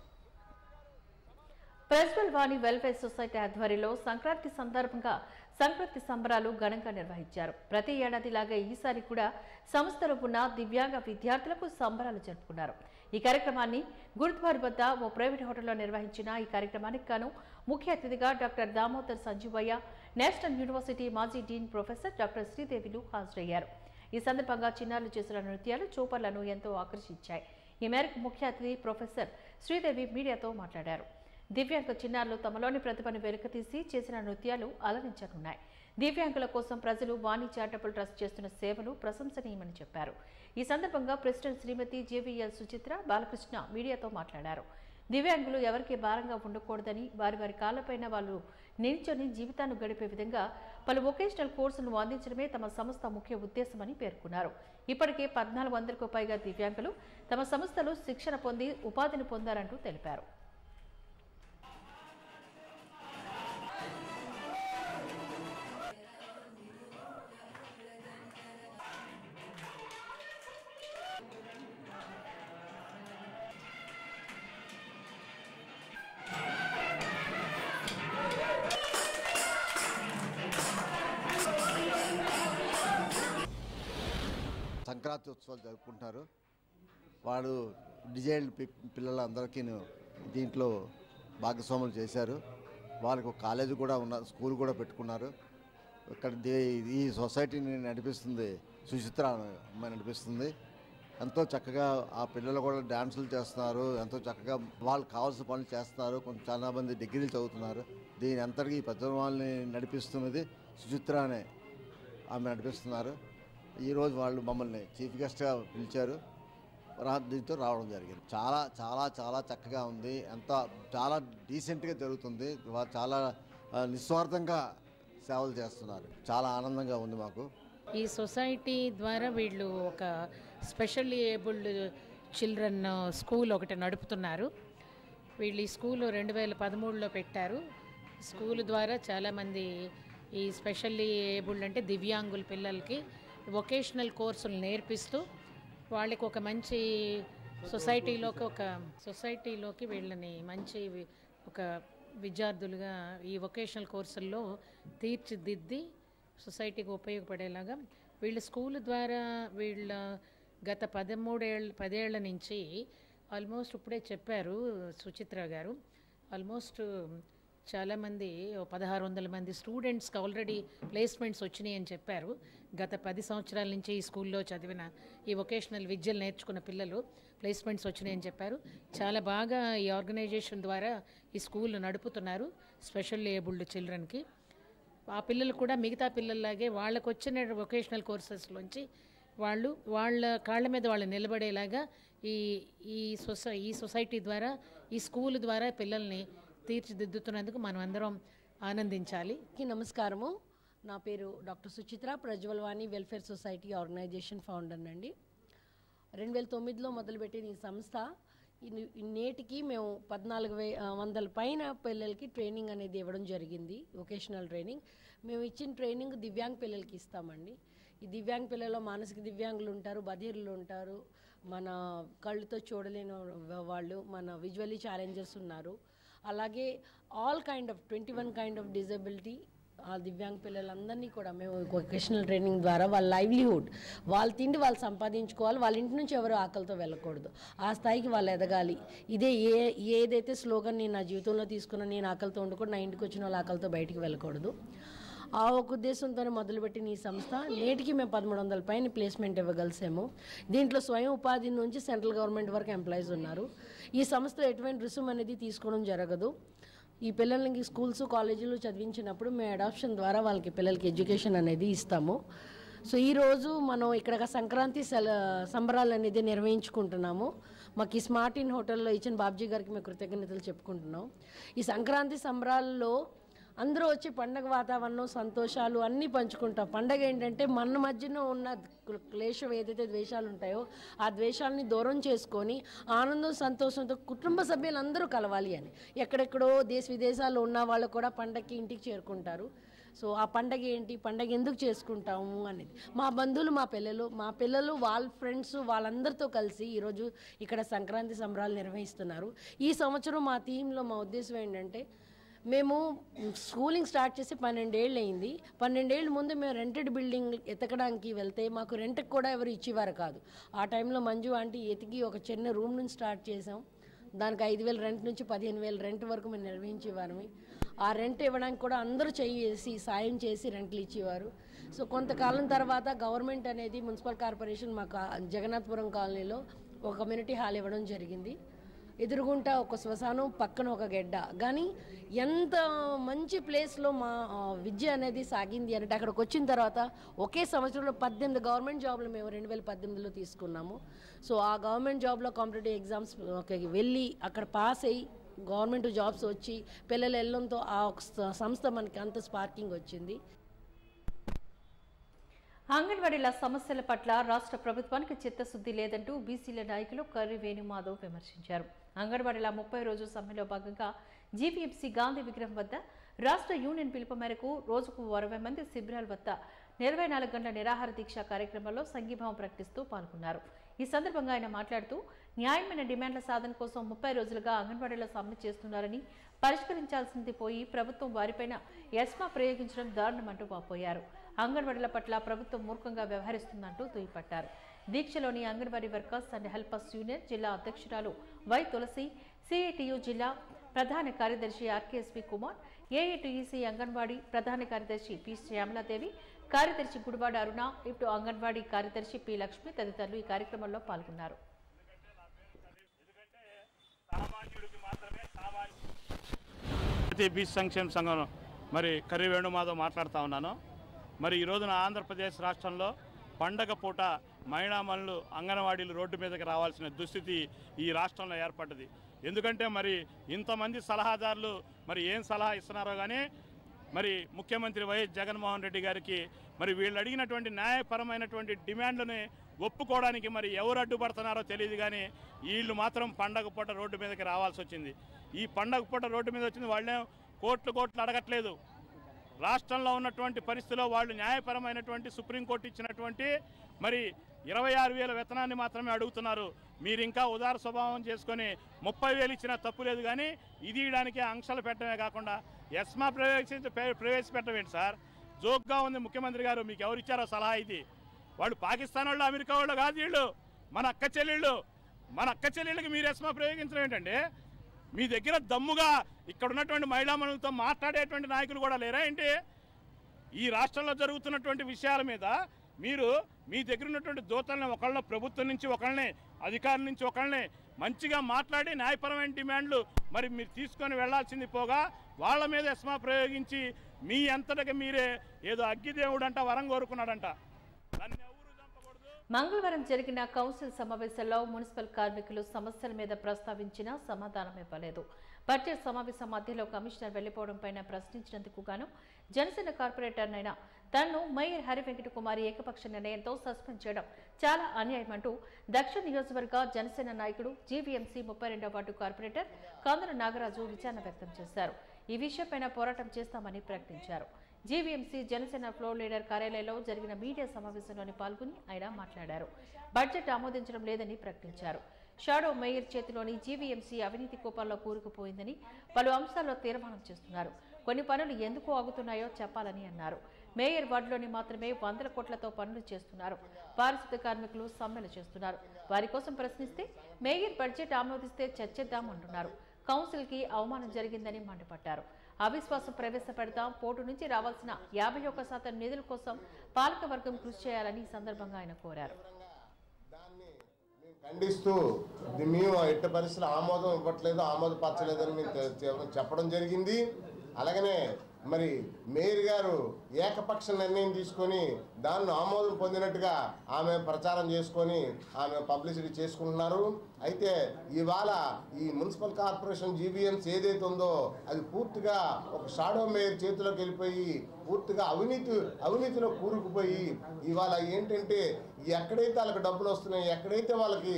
ప్రెస్వెల్ వాణి వెల్ఫేర్ సొసైటీ ఆధ్వర్యంలో సంక్రాంతి సందర్భంగా సంక్రాంతి సంబరాలు ఘనంగా నిర్వహించారు. ప్రతి ఏడాదిలాగా ఈసారి కూడా సంస్థలో ఉన్న దివ్యాంగ విద్యార్థులకు సంబరాలు జరుపుకున్నారు. ఈ కార్యక్రమాన్ని గురుద్వార్ వద్ద ఓ ప్రైవేట్ హోటల్లో నిర్వహించిన ఈ కార్యక్రమానికి గాను ముఖ్య అతిథిగా doctor Damodar Sanjeevayya, national university మాజీ డీన్ ప్రొఫెసర్ డాక్టర్ శ్రీదేవిలు హాజరయ్యారు. ఈ సందర్భంగా చిన్నారులు చేసిన నృత్యాలు చూపర్లను ఎంతో ఆకర్షించాయి. ఈ మేరకు ముఖ్య అతిథి ప్రొఫెసర్ శ్రీదేవి మీడియాతో మాట్లాడారు. దివ్యాంగ చిన్నారులు తమలోని ప్రతిభను వెలికితీసి చేసిన నృత్యాలు అలరించనున్నాయి. దివ్యాంగుల కోసం ప్రజలు వాణి చారిటబుల్ ట్రస్ట్ చేస్తున్న సేవలు ప్రశంసనీయమని చెప్పారు. ఈ సందర్భంగా ప్రెసిడెంట్ శ్రీమతి జేవీఎల్ సుచిత్ర బాలకృష్ణ మీడియాతో మాట్లాడారు. దివ్యాంగులు ఎవరికి భారంగా ఉండకూడదని, వారి వారి కాళ్లపైన వాళ్ళు నిల్చొని జీవితాన్ని గడిపే విధంగా పలు వొకేషనల్ కోర్సులను అందించడమే తమ సంస్థ ముఖ్య ఉద్దేశమని పేర్కొన్నారు. ఇప్పటికే 1400కు పైగా దివ్యాంగులు తమ సంస్థలో శిక్షణ పొంది ఉపాధిని పొందారంటూ తెలిపారు. సంక్రాంతి ఉత్సవాలు జరుపుకుంటున్నారు. వాడు డిజైన్డ్ పిల్లలందరికీ దీంట్లో భాగస్వాములు చేశారు. వాళ్ళకు ఒక కాలేజీ కూడా స్కూల్ కూడా పెట్టుకున్నారు. ఇక్కడ ఈ సొసైటీని నడిపిస్తుంది సుచిత్ర అమ్మాయి నడిపిస్తుంది. ఎంతో చక్కగా ఆ పిల్లలు కూడా డ్యాన్సులు చేస్తున్నారు. ఎంతో చక్కగా వాళ్ళకి కావాల్సిన పనులు చేస్తున్నారు. చాలా మంది డిగ్రీలు చదువుతున్నారు. దీని అంతటికీ పెద్ద వాళ్ళని నడిపిస్తున్నది సుచిత్ర అనే ఆమె నడిపిస్తున్నారు. ఈరోజు వాళ్ళు మమ్మల్ని చీఫ్ గెస్ట్గా పిలిచారు. దీంతో రావడం జరిగింది. చాలా చాలా చాలా చక్కగా ఉంది. చాలా డీసెంట్గా జరుగుతుంది. చాలా నిస్వార్థంగా సేవలు చేస్తున్నారు. చాలా ఆనందంగా ఉంది మాకు. ఈ సొసైటీ ద్వారా వీళ్ళు ఒక స్పెషల్లీ ఏబుల్డ్ చిల్డ్రన్ స్కూల్ ఒకటి నడుపుతున్నారు. వీళ్ళు ఈ స్కూలు 2013లో పెట్టారు. స్కూల్ ద్వారా చాలామంది ఈ స్పెషల్లీ ఏబుల్డ్ అంటే దివ్యాంగుల పిల్లలకి వొకేషనల్ కోర్సులు నేర్పిస్తూ వాళ్ళకి ఒక మంచి సొసైటీలోకి వీళ్ళని మంచి ఒక విద్యార్థులుగా ఈ వొకేషనల్ కోర్సుల్లో తీర్చిదిద్ది సొసైటీకి ఉపయోగపడేలాగా వీళ్ళ స్కూల్ ద్వారా వీళ్ళ గత 10 ఏళ్ల నుంచి ఆల్మోస్ట్ ఇప్పుడే చెప్పారు సుచిత్ర గారు, ఆల్మోస్ట్ చాలామంది 1600 మంది స్టూడెంట్స్కి ఆల్రెడీ ప్లేస్మెంట్స్ వచ్చినాయి అని చెప్పారు. గత 10 సంవత్సరాల నుంచి ఈ స్కూల్లో చదివిన ఈ వొకేషనల్ విద్యలు నేర్చుకున్న పిల్లలు ప్లేస్మెంట్స్ వచ్చినాయని చెప్పారు. చాలా బాగా ఈ ఆర్గనైజేషన్ ద్వారా ఈ స్కూల్ నడుపుతున్నారు స్పెషల్ ఏబుల్డ్ చిల్డ్రన్కి. ఆ పిల్లలు కూడా మిగతా పిల్లల్లాగే వాళ్ళకు వచ్చిన వొకేషనల్ కోర్సెస్లోంచి వాళ్ళ కాళ్ళ మీద వాళ్ళు నిలబడేలాగా ఈ సొసైటీ ద్వారా ఈ స్కూల్ ద్వారా పిల్లల్ని తీర్చిదిద్దుతున్నందుకు మనం అందరం ఆనందించాలి. నమస్కారము, నా పేరు doctor Suchitra, Prajwalvani welfare society organisation founder అండి. 2009లో మొదలుపెట్టిన ఈ సంస్థ నేటికి మేము 1400 పైన పిల్లలకి ట్రైనింగ్ అనేది ఇవ్వడం జరిగింది. వొకేషనల్ ట్రైనింగ్ మేము ఇచ్చిన ట్రైనింగ్ దివ్యాంగ్ పిల్లలకి ఇస్తామండి. ఈ దివ్యాంగ్ పిల్లల్లో మానసిక దివ్యాంగులు ఉంటారు, బధిరులు ఉంటారు, మన కళ్ళుతో చూడలేని వాళ్ళు, మన విజువల్లీ ఛాలెంజర్స్ ఉన్నారు. అలాగే all kind of 21 kind of disability ఆ దివ్యాంగ్ పిల్లలందరినీ కూడా మేము వొకేషనల్ ట్రైనింగ్ ద్వారా వాళ్ళ లైవ్లీహుడ్, వాళ్ళ తిండి వాళ్ళు సంపాదించుకోవాలి, వాళ్ళ ఇంటి నుంచి ఎవరు ఆకలితో వెళ్ళకూడదు, ఆ స్థాయికి వాళ్ళు ఎదగాలి. ఇదే ఏదైతే స్లోగన్ నేను నా జీవితంలో తీసుకున్నా, నేను ఆకలితో ఉండకూడదు, నా ఇంటికి వచ్చిన వాళ్ళు ఆకలితో బయటికి వెళ్ళకూడదు, ఆ ఒక ఉద్దేశంతోనే మొదలుపెట్టిన ఈ సంస్థ నేటికి మేము 1300 పైన ప్లేస్మెంట్ ఇవ్వగలిసాము. దీంట్లో స్వయం ఉపాధి నుంచి సెంట్రల్ గవర్నమెంట్ వరకు ఎంప్లాయీస్ ఉన్నారు. ఈ సంస్థలో ఎటువంటి రుసుము అనేది తీసుకోవడం జరగదు. ఈ పిల్లలకి స్కూల్స్ కాలేజీలు చదివించినప్పుడు మేము అడాప్షన్ ద్వారా వాళ్ళకి పిల్లలకి ఎడ్యుకేషన్ అనేది ఇస్తాము. సో ఈరోజు మనం ఇక్కడ సంక్రాంతి సంబరాలు అనేది నిర్వహించుకుంటున్నాము. మాకు ఈ స్మార్ట్ ఇన్ హోటల్లో ఇచ్చిన బాబ్జీ గారికి మేము కృతజ్ఞతలు చెప్పుకుంటున్నాం. ఈ సంక్రాంతి సంబరాల్లో అందరూ వచ్చి పండగ వాతావరణం, సంతోషాలు అన్నీ పంచుకుంటాం. పండగ ఏంటంటే మన మధ్యన ఉన్న క్లేశం ఏదైతే ద్వేషాలు ఉంటాయో ఆ ద్వేషాలని దూరం చేసుకొని ఆనందం సంతోషంతో కుటుంబ సభ్యులందరూ కలవాలి అని. ఎక్కడెక్కడో దేశ విదేశాల్లో ఉన్న వాళ్ళు కూడా పండగకి ఇంటికి చేరుకుంటారు. సో ఆ పండగ ఏంటి, పండగ ఎందుకు చేసుకుంటాము అనేది మా బంధువులు, మా పిల్లలు వాళ్ళ ఫ్రెండ్స్ వాళ్ళందరితో కలిసి ఈరోజు ఇక్కడ సంక్రాంతి సంబరాలు నిర్వహిస్తున్నారు. ఈ సంవత్సరం మా థీమ్లో మా ఉద్దేశం ఏంటంటే, మేము స్కూలింగ్ స్టార్ట్ చేసి 12 ఏళ్ళు అయింది. 12 ఏళ్ళ ముందు మేము రెంటెడ్ బిల్డింగ్ ఎతకడానికి వెళ్తే మాకు రెంట్కి కూడా ఎవరు ఇచ్చేవారు కాదు. ఆ టైంలో మంజు ఆంటీ ఎతికి ఒక చిన్న రూమ్ నుంచి స్టార్ట్ చేసాం. దానికి 5,000 రెంట్ నుంచి 15,000 రెంట్ వరకు మేము నిర్వహించేవారు. ఆ రెంట్ ఇవ్వడానికి కూడా అందరూ చేసి సాయం చేసి రెంట్లు ఇచ్చేవారు. సో కొంతకాలం తర్వాత గవర్నమెంట్ అనేది మున్సిపల్ కార్పొరేషన్ మాకు జగన్నాథపురం కాలనీలో ఒక కమ్యూనిటీ హాల్ ఇవ్వడం జరిగింది. ఎదురుగుంటా ఒక శ్మశానం, పక్కన ఒక గెడ్డ. కానీ ఎంత మంచి ప్లేస్లో మా విద్య అనేది సాగింది అంటే, అక్కడికి వచ్చిన తర్వాత ఒకే సంవత్సరంలో 18 గవర్నమెంట్ జాబ్లు మేము 2018లో తీసుకున్నాము. సో ఆ గవర్నమెంట్ జాబ్లో కాంపిటేటివ్ ఎగ్జామ్స్ వెళ్ళి అక్కడ పాస్ అయ్యి గవర్నమెంట్ జాబ్స్ వచ్చి పిల్లలు వెళ్ళడంతో ఆ సంస్థ మనకి అంత స్పార్కింగ్ వచ్చింది. అంగన్వాడీల సమస్యల పట్ల రాష్ట్ర ప్రభుత్వానికి చిత్తశుద్ధి లేదంటూ బీసీల నాయకులు కర్రి వేణుమాధవ్ విమర్శించారు. అంగన్వాడీల 30 రోజు సమ్మెలో భాగంగా జీవీఎంసీ గాంధీ విగ్రహం వద్ద రాష్ట్ర యూనియన్ పిలుపు మేరకు రోజుకు 60 మంది శిబిరాల వద్ద 24 గంటల నిరాహార దీక్ష కార్యక్రమంలో సంఘీభావం ప్రకటిస్తూ పాల్గొన్నారు. ఈ సందర్భంగా ఆయన మాట్లాడుతూ, న్యాయమైన డిమాండ్ల సాధన కోసం 30 రోజులుగా అంగన్వాడీల సమ్మె చేస్తున్నారని, పరిష్కరించాల్సింది పోయి ప్రభుత్వం వారిపైన ఎస్మా ప్రయోగించడం దారుణమంటూ వాపోయారు. అంగన్వాడీల పట్ల ప్రభుత్వం మూర్ఖంగా వ్యవహరిస్తుందంటూ దుయ్యపట్టారు. దీక్షలోని Anganwadi workers and helpers union జిల్లా అధ్యక్షురాలు వై తులసి, సిఐటియు జిల్లా ప్రధాన కార్యదర్శి ఆర్కేఎస్వి కుమార్, ఏఐటియుసి అంగన్వాడీ ప్రధాన కార్యదర్శి పి శ్యామలాదేవి, కార్యదర్శి గుడివాడ అరుణ, ఇప్పుడు అంగన్వాడీ కార్యదర్శి పి లక్ష్మి తదితరులు ఈ కార్యక్రమంలో పాల్గొన్నారు. బీసీ సంక్షేమ సంఘం మరి కర్రి వేణుమాధవ్ మాట్లాడుతూ ఉన్నాను. మరి ఈ రోజున ఆంధ్రప్రదేశ్ రాష్ట్రంలో పండగ పూట మహిళామణులు అంగన్వాడీలు రోడ్డు మీదకి రావాల్సిన దుస్థితి ఈ రాష్ట్రంలో ఏర్పడ్డది. ఎందుకంటే మరి ఇంతమంది సలహాదారులు మరి ఏం సలహా ఇస్తున్నారో కానీ మరి ముఖ్యమంత్రి వైఎస్ జగన్మోహన్ రెడ్డి గారికి మరి వీళ్ళు అడిగినటువంటి న్యాయపరమైనటువంటి డిమాండ్లని ఒప్పుకోవడానికి మరి ఎవరు అడ్డుపడుతున్నారో తెలియదు. కానీ వీళ్ళు మాత్రం పండగ పూట రోడ్డు మీదకి రావాల్సి వచ్చింది. ఈ పండగ పూట రోడ్డు మీద వచ్చింది వాళ్ళేం కోట్లు అడగట్లేదు. రాష్ట్రంలో ఉన్నటువంటి పరిస్థితిలో వాళ్ళు న్యాయపరమైనటువంటి సుప్రీంకోర్టు ఇచ్చినటువంటి మరి 26,000 వేతనాన్ని మాత్రమే అడుగుతున్నారు. మీరు ఇంకా ఉదార స్వభావం చేసుకొని 30,000 ఇచ్చినా తప్పు లేదు. కానీ ఇది ఇయడానికి ఆంక్షలు పెట్టడమే కాకుండా ఎస్మా ప్రవేశపెట్టవేంటి సార్? జోక్గా ఉంది ముఖ్యమంత్రి గారు. మీకు ఎవరు ఇచ్చారో సలహా ఇది? వాళ్ళు పాకిస్తాన్ వాళ్ళు, అమెరికా వాళ్ళు కాదు, వీళ్ళు మన అక్క చెల్లెళ్ళు. మన అక్క చెల్లెళ్ళకి మీరు ఎస్మా ప్రయోగించడం ఏంటంటే? మీ దగ్గర దమ్ముగా ఇక్కడ ఉన్నటువంటి మహిళామణులతో మాట్లాడేటువంటి నాయకులు కూడా లేరా ఏంటి? ఈ రాష్ట్రంలో జరుగుతున్నటువంటి విషయాల మీద మీరు మీ దగ్గర ఉన్నటువంటి దూతల్ని ఒకళ్ళ ప్రభుత్వం నుంచి ఒకళ్ళని, అధికారుల నుంచి ఒకళ్ళని మంచిగా మాట్లాడి న్యాయపరమైన డిమాండ్లు మరి మీరు తీసుకొని వెళ్లాల్సింది పోగా వాళ్ళ మీద ఎస్మా ప్రయోగించి మీ అంతటికి మీరే ఏదో అగ్గిదేవుడంట వరం కోరుకున్నాడంట. మంగళవారం జరిగిన కౌన్సిల్ సమావేశంలో మున్సిపల్ కార్మికులు సమస్యల మీద ప్రస్తావించినా సమాధానం ఇవ్వలేదు. బడ్జెట్ సమావేశం మధ్యలో కమిషనర్ వెళ్లిపోవడంపై ప్రశ్నించినందుకు గాను జనసేన కార్పొరేటర్నైన తనను మేయర్ హరివెంకట కుమారి ఏకపక్ష నిర్ణయంతో సస్పెండ్ చేయడం చాలా అన్యాయమంటూ దక్షిణ నియోజకవర్గ జనసేన నాయకుడు జీవీఎంసీ 32వ వార్డు కార్పొరేటర్ కాందర నాగరాజు విచారణ వ్యక్తం చేశారు. ఈ విషయంపై పోరాటం చేస్తామని ప్రకటించారు. జీవీఎంసీ జనసేన ఫ్లోర్ లీడర్ కార్యాలయంలో జరిగిన మీడియా సమావేశంలోని పాల్గొని ఆయన మాట్లాడారు. బడ్జెట్ ఆమోదించడం లేదని ప్రకటించారు. షాడో మేయర్ చేతిలోని జీవీఎంసీ అవినీతి కూపంలో కూరుకుపోయిందని పలు అంశాల్లో తీర్మానం చేస్తున్నారు. కొన్ని పనులు ఎందుకు ఆగుతున్నాయో చెప్పాలని అన్నారు. మేయర్ వార్డులోని మాత్రమే 100 కోట్లతో పనులు చేస్తున్నారు. పారిశుద్ధ కార్మికులు సమ్మెలు చేస్తున్నారు. వారి కోసం ప్రశ్నిస్తే మేయర్ బడ్జెట్ ఆమోదిస్తే చర్చిద్దామంటున్నారు. కౌన్సిల్ కి అవమానం జరిగిందని మండిపడ్డారు. అవిశ్వాసం ప్రవేశపెడతాం, పోటు నుంచి రావాల్సిన 51% నిధుల కోసం పాలకవర్గం కృషి చేయాలని సందర్భంగా ఆయన కోరారు. ఖండిస్తూ మేము ఎట్టి పరిస్థితులు ఆమోదం ఇవ్వట్లేదు, ఆమోదపరచలేదని మేము చెప్పడం జరిగింది. అలాగనే మరి మేయర్ గారు ఏకపక్ష నిర్ణయం తీసుకొని దాన్ని ఆమోదం పొందినట్టుగా ఆమె ప్రచారం చేసుకొని ఆమె పబ్లిసిటీ చేసుకుంటున్నారు. అయితే ఇవాళ ఈ మున్సిపల్ కార్పొరేషన్ జీవీఎంసీ ఏదైతే ఉందో అది పూర్తిగా ఒక షాడో మేయర్ చేతిలోకి వెళ్ళిపోయి పూర్తిగా అవినీతిలో కూరుకుపోయి ఇవాళ ఏంటంటే ఎక్కడైతే వాళ్ళకి డబ్బులు వస్తున్నాయి, ఎక్కడైతే వాళ్ళకి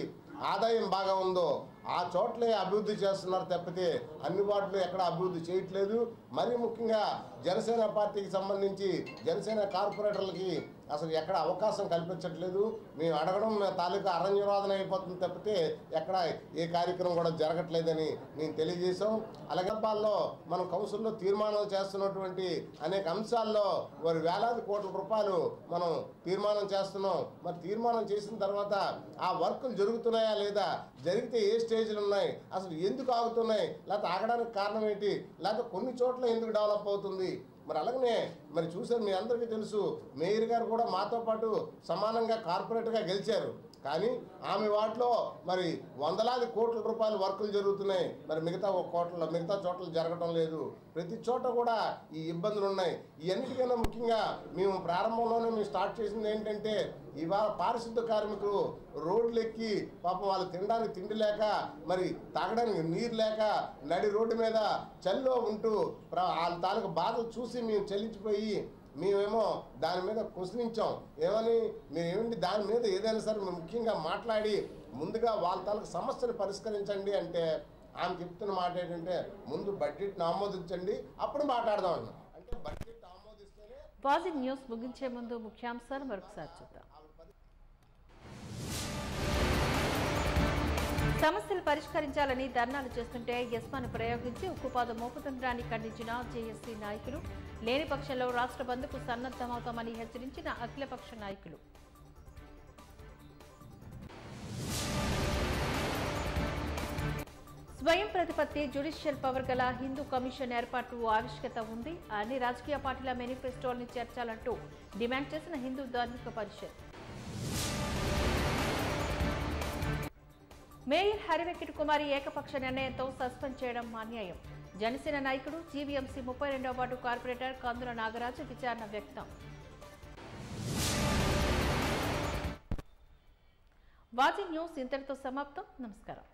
ఆదాయం బాగా ఉందో ఆ చోట్లే అభివృద్ధి చేస్తున్నారు తప్పితే అన్ని వాటిలో ఎక్కడ అభివృద్ధి చేయట్లేదు. మరీ ముఖ్యంగా జనసేన పార్టీకి సంబంధించి జనసేన కార్పొరేటర్లకి అసలు ఎక్కడ అవకాశం కల్పించట్లేదు. మేము అడగడం తాలూకా అరణ్యవాదన అయిపోతుంది తప్పితే ఎక్కడ ఏ కార్యక్రమం కూడా జరగట్లేదని మేము తెలియజేశాం. అలాగే మనం కౌన్సిల్లో తీర్మానాలు చేస్తున్నటువంటి అనేక అంశాల్లో వారి వేలాది కోట్ల రూపాయలు మనం తీర్మానం చేస్తున్నాం. మరి తీర్మానం చేసిన తర్వాత ఆ వర్కులు జరుగుతున్నాయా లేదా, జరిగితే ఏ స్టేజ్లు ఉన్నాయి, అసలు ఎందుకు ఆగుతున్నాయి, లేకపోతే ఆగడానికి కారణం ఏంటి, లేకపోతే కొన్ని చోట్ల ఎందుకు డెవలప్ అవుతుంది. మరి అలాగనే మరి చూసారు, మీ అందరికీ తెలుసు మేయర్ గారు కూడా మాతో పాటు సమానంగా కార్పొరేటర్గా గెలిచారు. కానీ ఆమె వాటిలో మరి వందలాది కోట్ల రూపాయల వర్కులు జరుగుతున్నాయి. మరి మిగతా చోట్ల జరగడం లేదు. ప్రతి చోట కూడా ఈ ఇబ్బందులు ఉన్నాయి. ఇవన్నిటికైనా ముఖ్యంగా మేము ప్రారంభంలోనే మేము స్టార్ట్ చేసింది ఏంటంటే ఇవాళ పారిశుద్ధ కార్మికులు రోడ్లు ఎక్కి పాపం వాళ్ళు తినడానికి తిండి లేక మరి తాగడానికి నీరు లేక నడి రోడ్డు మీద చలిలో ఉంటూ వాళ్ళ తాలూకు బాధలు చూసి మేము చెల్లించిపోయి మేమేమో దాని మీద ప్రశ్నించాం. ఏమని మేమేంటి దాని మీద ఏదైనా సరే మేము ముఖ్యంగా మాట్లాడి ముందుగా వాళ్ళ తాలూకు సమస్యను పరిష్కరించండి అంటే ఆమె చెప్తున్న మాట ఏంటంటే ముందు బడ్జెట్ని ఆమోదించండి అప్పుడు మాట్లాడదాం అన్న. అంటే బడ్జెట్ ఆమోదిస్తేనే. పాజిటివ్ న్యూస్ ముగించే ముందు ముఖ్యాంశాలు మరొకసారి చూద్దాం. సమస్యలు పరిష్కరించాలని ధర్నాలు చేస్తుంటే ఎస్మాను ప్రయోగించి ఉక్కుపాదం మోపుతుండడాన్ని ఖండించిన జేఎస్సీ నాయకులు. లేని పక్షంలో రాష్ట్ర బంద్కు సన్నద్ధమవుతామని హెచ్చరించిన అఖిలపక్ష నాయకులు. స్వయం ప్రతిపత్తి జ్యుడిషియల్ పవర్ గల హిందూ కమిషన్ ఏర్పాటు ఆవశ్యకత ఉంది. అన్ని రాజకీయ పార్టీల మేనిఫెస్టోల్ని చేర్చాలంటూ డిమాండ్ చేసిన హిందూ ధార్మిక పరిషత్. మేయర్ హరివెంకట కుమారి ఏకపక్ష నిర్ణయంతో సస్పెండ్ చేయడం అన్యాయం. జనసేన నాయకుడు జీవీఎంసీ 32వ వార్డు కార్పొరేటర్ కాందర నాగరాజు విచారణ వ్యక్తం. వాచింగ్ న్యూస్ ఇంతటితో సమాప్తం. నమస్కారం.